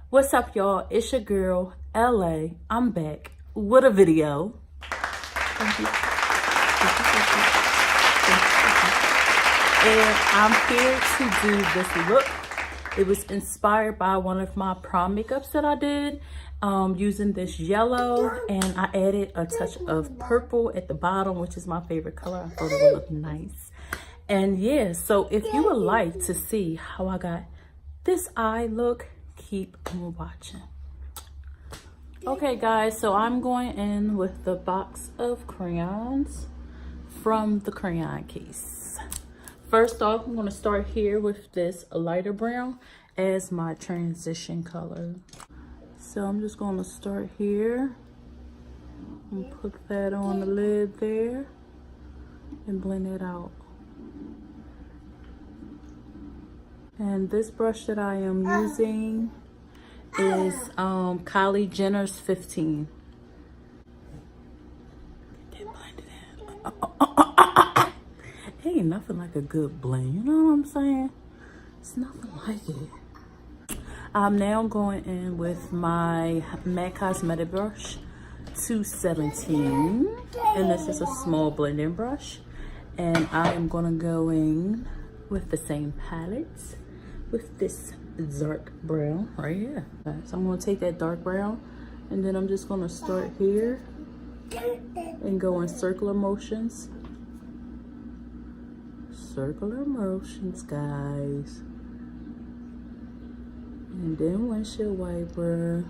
What's up, y'all? It's your girl, LA. I'm back with a video. Thank you. And I'm here to do this look. It was inspired by one of my prom makeups that I did using this yellow, and I added a touch of purple at the bottom, which is my favorite color. I thought it would look nice. And yeah, so if you would like to see how I got this eye look, keep on watching. Okay guys, so I'm going in with the box of crayons from the Crayon Case. First off, I'm going to start here with this lighter brown as my transition color. So I'm just going to start here and put that on the lid there and blend it out. And this brush that I am using is Kylie Jenner's 15. Get that blended in. Ain't nothing like a good blend, you know what I'm saying? It's nothing like it. I'm now going in with my MAC Cosmetic brush 217, and this is a small blending brush. And I am gonna go in with the same palette with this dark brown right here. Okay, so I'm going to take that dark brown, and then I'm just going to start here and go in circular motions. Circular motions, guys. And then windshield wiper.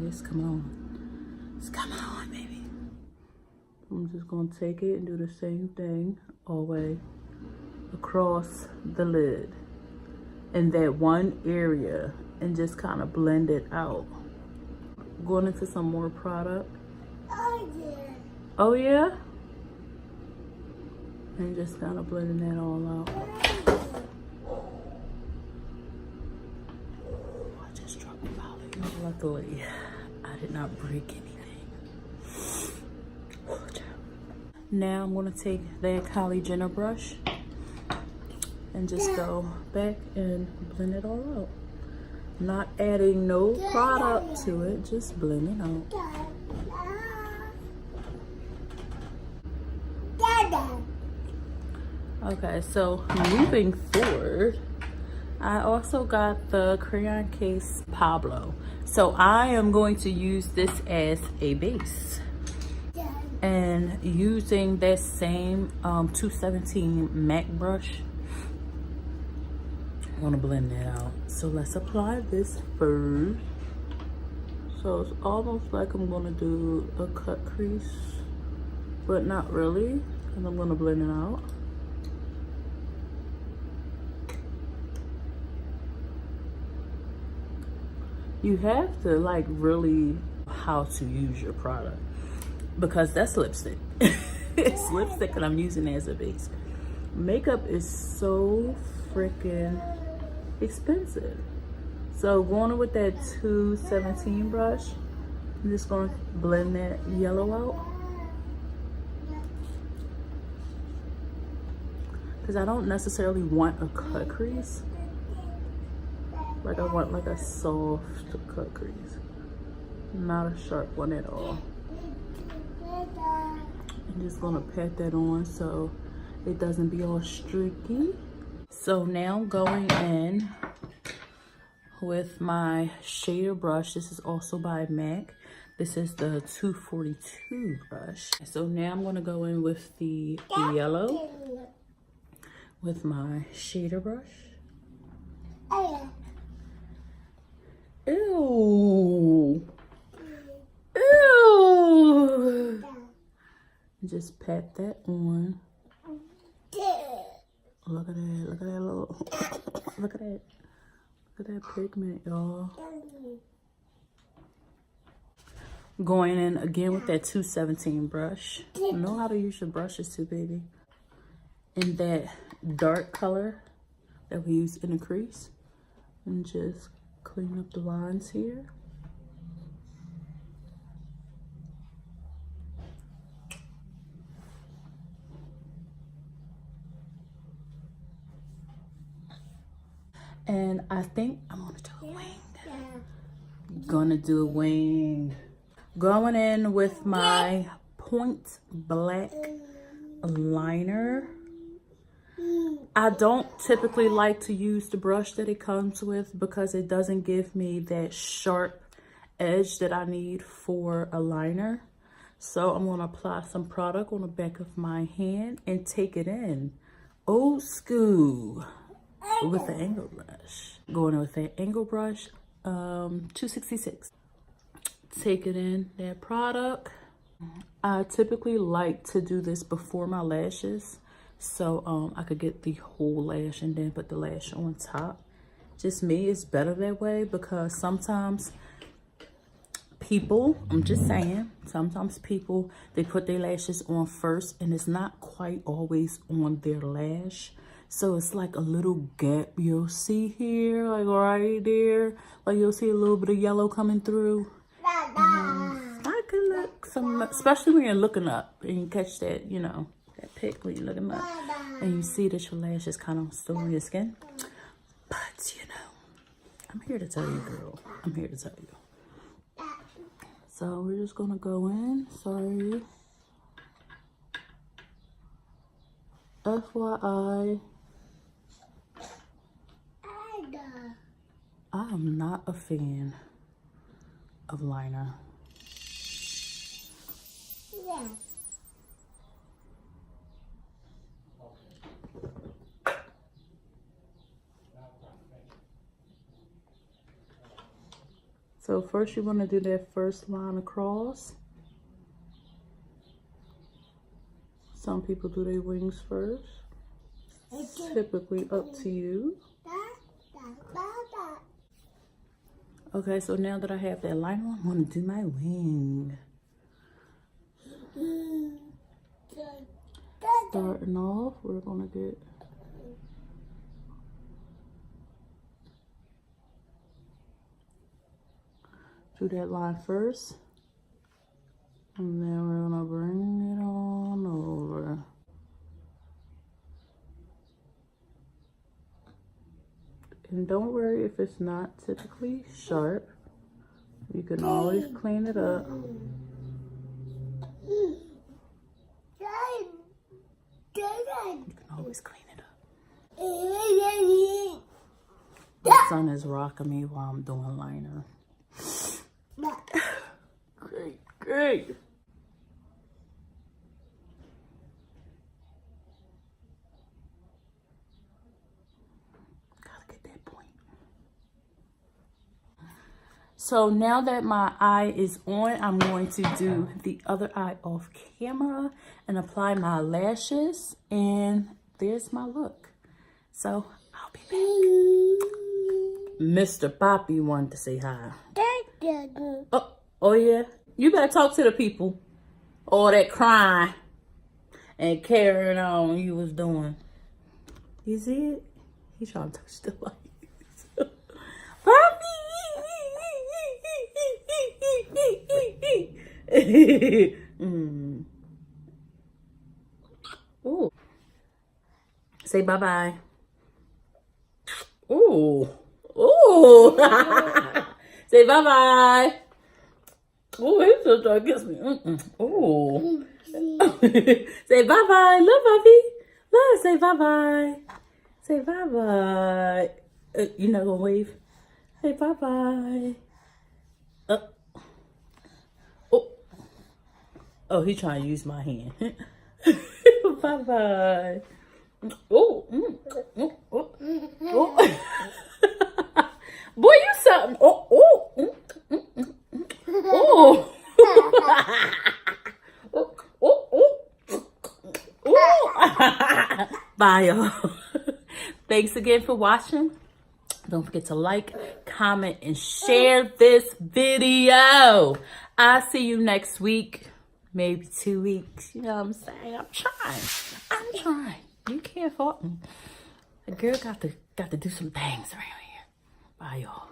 It's coming on. It's coming on, baby. I'm just going to take it and do the same thing all the way across the lid in that one area and just kind of blend it out. Going into some more product. Oh yeah. Oh yeah? And just kind of blending that all out. I just dropped the volume. Luckily, I did not break anything. Now I'm going to take that Kylie Jenner brush and just go back and blend it all out. Not adding no product to it, just blend it out. Okay, so moving forward, I also got the Crayon Case Pablo. So I am going to use this as a base. And using that same 217 MAC brush, I'm gonna blend that out. So let's apply this first. So it's almost like I'm gonna do a cut crease, but not really, and I'm gonna blend it out. You have to like really how to use your product, because that's lipstick. It's lipstick that I'm using as a base. Makeup is so freaking expensive. So going with that 217 brush, I'm just going to blend that yellow out. Because I don't necessarily want a cut crease. Like I want like a soft cut crease. Not a sharp one at all. I'm just gonna pat that on so it doesn't be all streaky. So now going in with my shader brush. This is also by MAC. This is the 242 brush. So now I'm gonna go in with the yellow with my shader brush. Ew. Ew. Just pat that on. Look at that, look at that little, look at that. Look at that pigment, y'all. Going in again with that 217 brush. You know how to use your brushes too, baby. In that dark color that we use in the crease. And just clean up the lines here. And I think I'm gonna do a wing. Gonna do a wing. Going in with my Point Black liner. I don't typically like to use the brush that it comes with because it doesn't give me that sharp edge that I need for a liner. So I'm going to apply some product on the back of my hand and take it in. Old school with the angle brush. Going in with that angle brush, 266. Take it in that product. I typically like to do this before my lashes, so I could get the whole lash and then put the lash on top. Just me, it's better that way because sometimes people, I'm just saying, sometimes people, they put their lashes on first and it's not quite always on their lash. So it's like a little gap you'll see here, like right there. Like you'll see a little bit of yellow coming through. I could look some, especially when you're looking up and you catch that, you know, that pic when you're looking up and you see that your lash is kind of still on your skin. But you know, I'm here to tell you, girl. I'm here to tell you. So we're just gonna go in. Sorry. FYI, I am not a fan of liner. Yeah. So first you want to do that first line across. Some people do their wings first. It's typically up to you. Okay, so now that I have that liner on, I'm going to do my wing. Starting off, we're going to get do that line first. And then we're going to bring it on over. And don't worry if it's not typically sharp. You can always clean it up. You can always clean it up. My son is rocking me while I'm doing liner. Great, great. Gotta get that point. So now that my eye is on, I'm going to do the other eye off camera and apply my lashes. And there's my look. So I'll be back. Mr. Poppy wanted to say hi. Oh yeah? You better talk to the people. All that crying and carrying on you was doing. You see it? He's trying to touch the light. Poppy! Ooh. Say bye-bye. Ooh. Ooh. Say bye-bye. Ooh, he's still trying to kiss me. Ooh. Say bye-bye. Look, Puppy. Look, say bye-bye. Say bye-bye. You not gonna wave? Say bye-bye. Oh, he's trying to use my hand. Bye-bye. Oh. Boy, you something. Bye, y'all. Thanks again for watching. Don't forget to like, comment, and share this video. I'll see you next week. Maybe 2 weeks. You know what I'm saying? I'm trying. You can't fault me. The girl got to do some things around here. Bye, y'all.